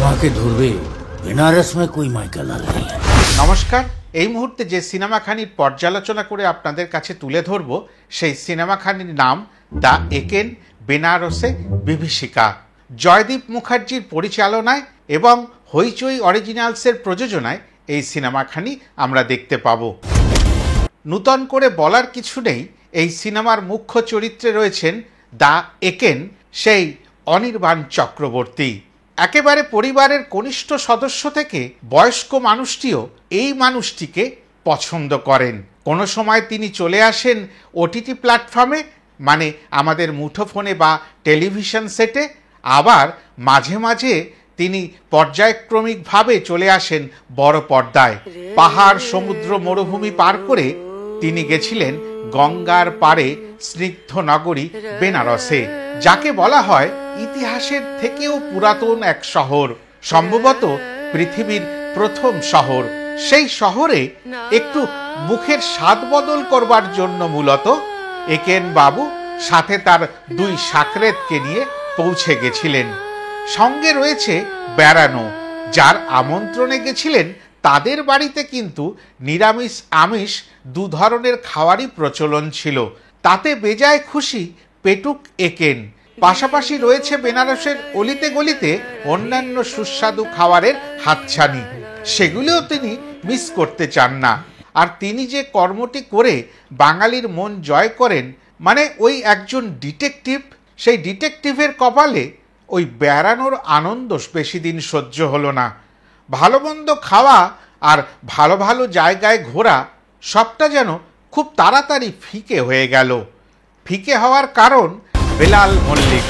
माँ के धुर्वे बेनारस में कोई माइका लाल नहीं है। নমস্কার, এই মুহূর্তে যে সিনেমাখানির পর্যালোচনা করে আপনাদের কাছে তুলে ধরব সেই সিনেমাখানির নাম দ্য একেন, বেনারসে বিভীষিকা। জয়দীপ মুখার্জির পরিচালনায় এবং হইচই অরিজিনালসের প্রযোজনায় এই সিনেমাখানি আমরা দেখতে পাব। নূতন করে বলার কিছু নেই, এই সিনেমার মুখ্য চরিত্রে রয়েছেন দ্য একেন, সেই অনির্বাণ চক্রবর্তী। একেবারে পরিবারের কনিষ্ঠ সদস্য থেকে বয়স্ক মানুষটিও এই মানুষটিকে পছন্দ করেন। কোনো সময় তিনি চলে আসেন ওটিটি প্ল্যাটফর্মে, মানে আমাদের মুঠোফোনে বা টেলিভিশন সেটে, আবার মাঝে মাঝে তিনি পর্যায়ক্রমিকভাবে চলে আসেন বড় পর্দায়। পাহাড়, সমুদ্র, মরুভূমি পার করে তিনি গেছিলেন গঙ্গার পাড়ে স্নিগ্ধ নগরী বেনারসে, যাকে বলা হয় ইতিহাসের থেকেও পুরাতন এক শহর, সম্ভবত পৃথিবীর প্রথম শহর। সেই শহরে একটু মুখের স্বাদ বদল করবার জন্য মূলত একেন বাবু সাথে তার দুই সাকরেতকে নিয়ে পৌঁছে গেছিলেন। সঙ্গে রয়েছে বেড়ানো, যার আমন্ত্রণে গেছিলেন তাদের বাড়িতে কিন্তু নিরামিষ আমিষ দু ধরনের খাওয়ারই প্রচলন ছিল। তাতে বেজায় খুশি পেটুক একেন। পাশাপাশি রয়েছে বেনারসের অলিতে গলিতে অন্যান্য সুস্বাদু খাবারের হাতছানি, সেগুলিও তিনি মিস করতে চান না। আর তিনি যে কর্মটি করে বাঙালির মন জয় করেন, মানে ওই একজন ডিটেকটিভ, সেই ডিটেকটিভের কপালে ওই বেড়ানোর আনন্দ বেশি দিন সহ্য হলো না। ভালো মন্দ খাওয়া আর ভালো ভালো জায়গায় ঘোরা সবটা যেন খুব তাড়াতাড়ি ফিকে হয়ে গেল। ফিকে হওয়ার কারণ বেলাল মল্লিক,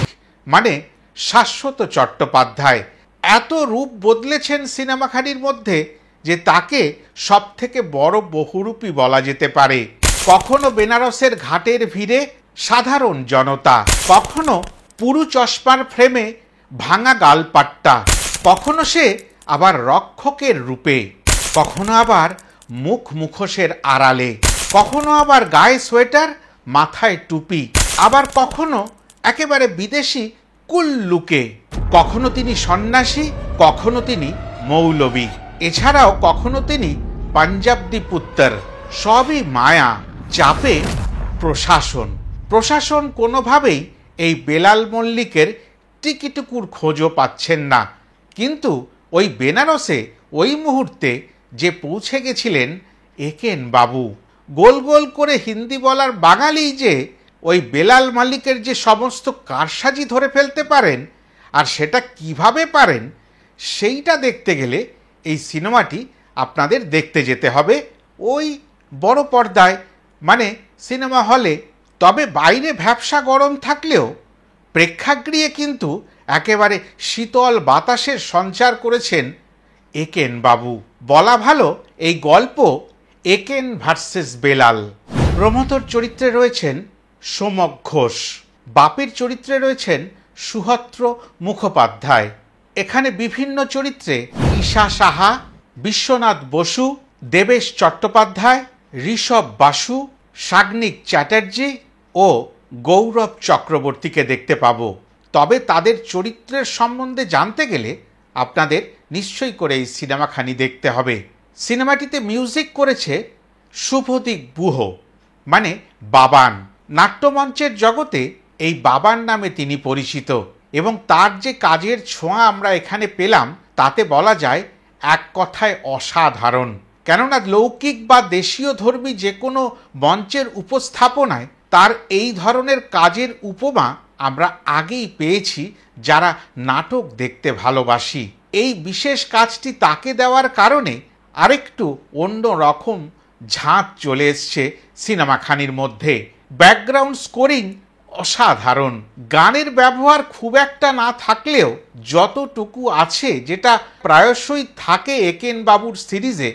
মানে শাশ্বত চট্টোপাধ্যায় এত রূপ বদলেছেন সিনেমাখানির মধ্যে যে তাকে সব থেকে বড় বহুরূপী বলা যেতে পারে। কখনো বেনারসের ঘাটের ভিড়ে সাধারণ জনতা, কখনো পুরু চশমার ফ্রেমে ভাঙা গালপাট্টা, কখনো সে আবার রক্ষকের রূপে, কখনো আবার মুখোশের আড়ালে, কখনো আবার গায়ে সোয়েটার, মাথায় টুপি, আবার কখনো একেবারে বিদেশি কুল লুকে। কখনো তিনি সন্ন্যাসী, কখনো তিনি মৌলবী, এছাড়াও কখনো তিনি পাঞ্জাবদি পুত্তর। সবই মায়া, চাপে প্রশাসন কোনোভাবেই এই বেলাল মল্লিকের টিকিটুকুর খোঁজও পাচ্ছেন না। কিন্তু ওই বেনারসে ওই মুহূর্তে যে পৌঁছে গেছিলেন একেন বাবু, গোল গোল করে হিন্দি বলার বাঙালি যে ওই বেলাল মালিকের যে সমস্ত কারসাজি ধরে ফেলতে পারেন, আর সেটা কিভাবে পারেন সেইটা দেখতে গেলে এই সিনেমাটি আপনাদের দেখতে যেতে হবে ওই বড় পর্দায়, মানে সিনেমা হলে। তবে বাইরে ভ্যাপসা গরম থাকলেও প্রেক্ষাগৃহে কিন্তু একেবারে শীতল বাতাসের সঞ্চার করেছেন একেন বাবু। বলা ভালো এই গল্প একেন ভার্সেস বেলাল। প্রমথর চরিত্রে রয়েছেন সোমক ঘোষ, বাপের চরিত্রে রয়েছেন সুহত্র মুখোপাধ্যায়। এখানে বিভিন্ন চরিত্রে ঈশা সাহা, বিশ্বনাথ বসু, দেবেশ চট্টোপাধ্যায়, ঋষভ বাসু, সাগ্নিক চ্যাটার্জি ও গৌরব চক্রবর্তীকে দেখতে পাব। তবে তাদের চরিত্রের সম্বন্ধে জানতে গেলে আপনাদের নিশ্চয়ই করে এই সিনেমাখানি দেখতে হবে। সিনেমাটিতে মিউজিক করেছে শুভদীপ গুহ, মানে বাবান। নাট্যমঞ্চের জগতে এই বাবান নামে তিনি পরিচিত, এবং তার যে কাজের ছোঁয়া আমরা এখানে পেলাম তাতে বলা যায় এক কথায় অসাধারণ। কেননা লৌকিক বা দেশীয় ধর্মী যে কোনো মঞ্চের উপস্থাপনায় তার এই ধরনের কাজের উপমা আমরা আগেই পেয়েছি যারা নাটক দেখতে ভালোবাসি। এই বিশেষ কাজটি তাকে দেওয়ার কারণে আরেকটু অন্য রকম ঝাঁক চলে এসছে সিনেমাখানির মধ্যে। ব্যাকগ্রাউন্ড স্কোরিং অসাধারণ, গানের ব্যবহার খুব একটা না থাকলেও যতটুকু আছে, যেটা প্রায়শই থাকে একেন বাবুর সিরিজে,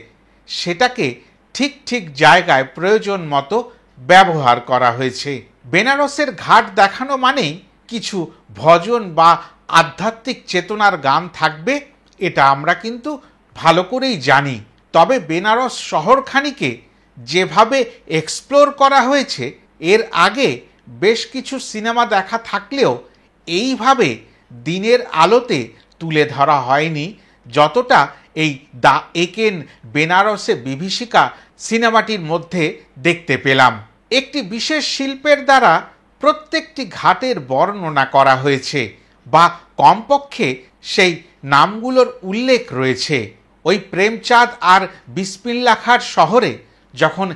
সেটাকে ঠিক ঠিক জায়গায় প্রয়োজন মতো ব্যবহার করা হয়েছে। বেনারসের ঘাট দেখানো মানেই কিছু ভজন বা আধ্যাত্মিক চেতনার গান থাকবে, এটা আমরা কিন্তু ভালো করেই জানি। তবে বেনারস শহরখানিকে যেভাবে এক্সপ্লোর করা হয়েছে, এর আগে বেশ কিছু সিনেমা দেখা থাকলেও এইভাবে দিনের আলোতে তুলে ধরা হয়নি যতটা এই দ্য একেন বেনারসে বিভীষিকা সিনেমাটির মধ্যে দেখতে পেলাম। একটি বিশেষ শিল্পের দ্বারা প্রত্যেকটি ঘাটের বর্ণনা করা হয়েছে বা কমপক্ষে সেই নামগুলোর উল্লেখ রয়েছে। ওই প্রেমচাঁদ আর বিসমিল্লাহ খাঁর শহরে যখন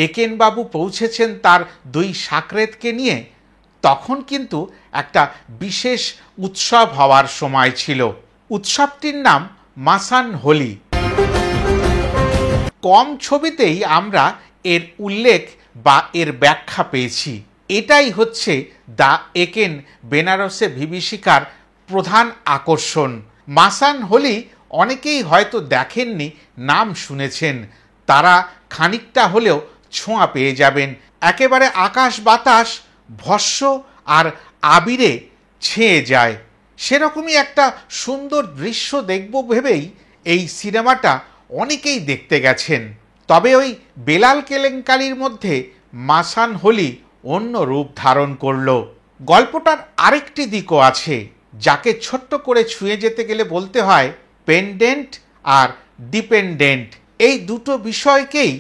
একেনবাবু পৌঁছেছেন তার 2 সাকরেতকে নিয়ে, তখন কিন্তু একটা বিশেষ উৎসব হওয়ার সময় ছিল। উৎসবটির নাম মাসান হোলি। কম ছবিতেই আমরা এর উল্লেখ বা এর ব্যাখ্যা পেয়েছি। এটাই হচ্ছে দ্য একেন বেনারসে বিভীষিকার প্রধান আকর্ষণ। মাসান হোলি অনেকেই হয়তো দেখেননি, নাম শুনেছেন, তারা খানিকটা হলেও ছোঁয়া পেয়ে যাবেন। একেবারে আকাশ বাতাস ভস্ম আর আবিরে ছেয়ে যায়, সেরকমই একটা সুন্দর দৃশ্য দেখব ভেবেই এই সিনেমাটা অনেকেই দেখতে গেছেন। তবে ওই বেলাল কেলেঙ্কারির মধ্যে মাসান হোলি অন্য রূপ ধারণ করল। গল্পটার আরেকটি দিকও আছে, যাকে ছোট্ট করে ছুঁয়ে যেতে গেলে বলতে হয় পেন্ডেন্ট আর ডিপেন্ডেন্ট। এই দুটো বিষয়কেই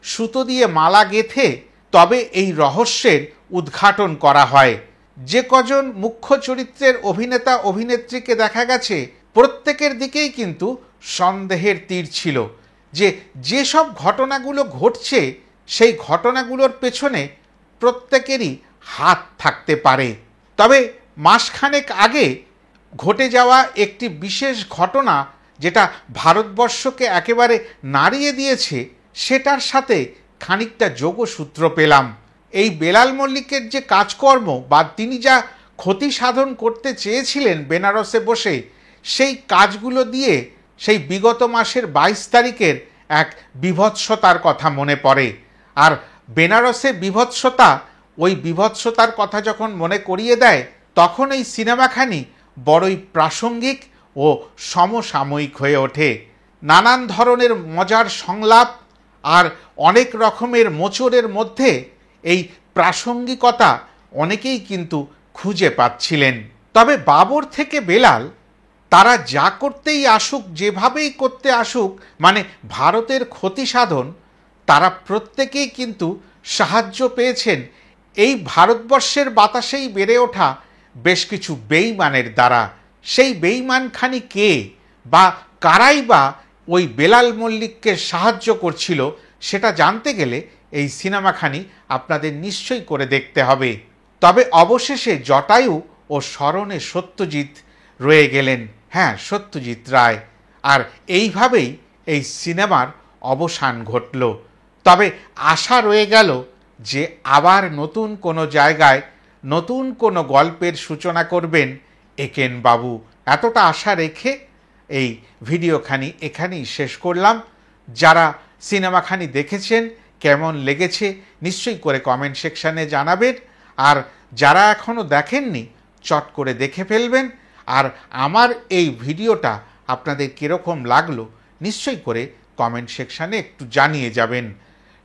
সুতো দিয়ে মালা গেঁথে তবে এই রহস্যের উদ্ঘাটন করা হয়। যে কজন মুখ্য চরিত্রের অভিনেতা অভিনেত্রীকে দেখা গেছে, প্রত্যেকের দিকেই কিন্তু সন্দেহের তীর ছিল যে যেসব ঘটনাগুলো ঘটছে সেই ঘটনাগুলোর পেছনে প্রত্যেকেরই হাত থাকতে পারে। তবে মাসখানেক আগে ঘটে যাওয়া একটি বিশেষ ঘটনা, যেটা ভারতবর্ষকে একেবারে নাড়িয়ে দিয়েছে, সেটার সাথে খানিকটা যোগসূত্র পেলাম। এই বেলাল মল্লিকের যে কাজকর্ম বা তিনি যা ক্ষতি সাধন করতে চেয়েছিলেন বেনারসে বসে, সেই কাজগুলো দিয়ে সেই বিগত মাসের 22 তারিখের এক বীভৎসতার কথা মনে পড়ে। আর বেনারসে বিভৎসতা, ওই বিভৎসতার কথা যখন মনে করিয়ে দেয়, তখন এই সিনেমাখানি বড়ই প্রাসঙ্গিক ও সমসাময়িক হয়ে ওঠে। নানান ধরনের মজার সংলাপ আর অনেক রকমের মোচড়ের মধ্যে এই প্রাসঙ্গিকতা অনেকেই কিন্তু খুঁজে পাচ্ছিলেন। তবে বাবর থেকে বেলাল, তারা যা করতেই আসুক, যেভাবেই করতে আসুক, মানে ভারতের ক্ষতি সাধন, তারা প্রত্যেকেই কিন্তু সাহায্য পেয়েছেন এই ভারতবর্ষের বাতাসেই বেড়ে ওঠা বেশ কিছু বেইমানের দ্বারা। সেই বেইমানখানি কে বা কারাই বা ওই বেলাল মল্লিককে সাহায্য করছিল, সেটা জানতে গেলে এই সিনেমাখানি আপনাদের নিশ্চয়ই করে দেখতে হবে। তবে অবশেষে জটায়ু ও স্মরণে সত্যজিৎ রয়ে গেলেন। হ্যাঁ, সত্যজিৎ রায়। আর এইভাবেই এই সিনেমার অবসান ঘটল। তবে আশা রয়ে গেল যে আবার নতুন কোনো জায়গায় নতুন কোনো গল্পের সূচনা করবেন একেন বাবু। এতটা আশা রেখে এই ভিডিওখানি এখানেই শেষ করলাম। যারা সিনেমাখানি দেখেছেন, কেমন লেগেছে নিশ্চয়ই করে কমেন্ট সেকশানে জানাবেন। আর যারা এখনও দেখেননি, চট করে দেখে ফেলবেন। আর আমার এই ভিডিওটা আপনাদের কীরকম লাগলো নিশ্চয়ই করে কমেন্ট সেকশানে একটু জানিয়ে যাবেন।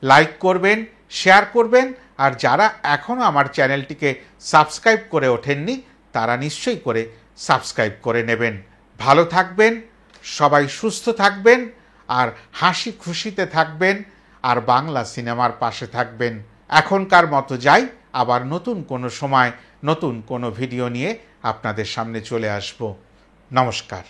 লাইক করবেন, শেয়ার করবেন। আর যারা এখনও আমার চ্যানেলটিকে সাবস্ক্রাইব করে ওঠেননি, তারা নিশ্চয়ই করে সাবস্ক্রাইব করে নেবেন। ভালো থাকবেন, সবাই সুস্থ থাকবেন, আর হাসি খুশিতে থাকবেন, আর বাংলা সিনেমার পাশে থাকবেন। এখনকার মতো যাই, আবার নতুন কোনো সময় নতুন কোনো ভিডিও নিয়ে আপনাদের সামনে চলে আসব। নমস্কার।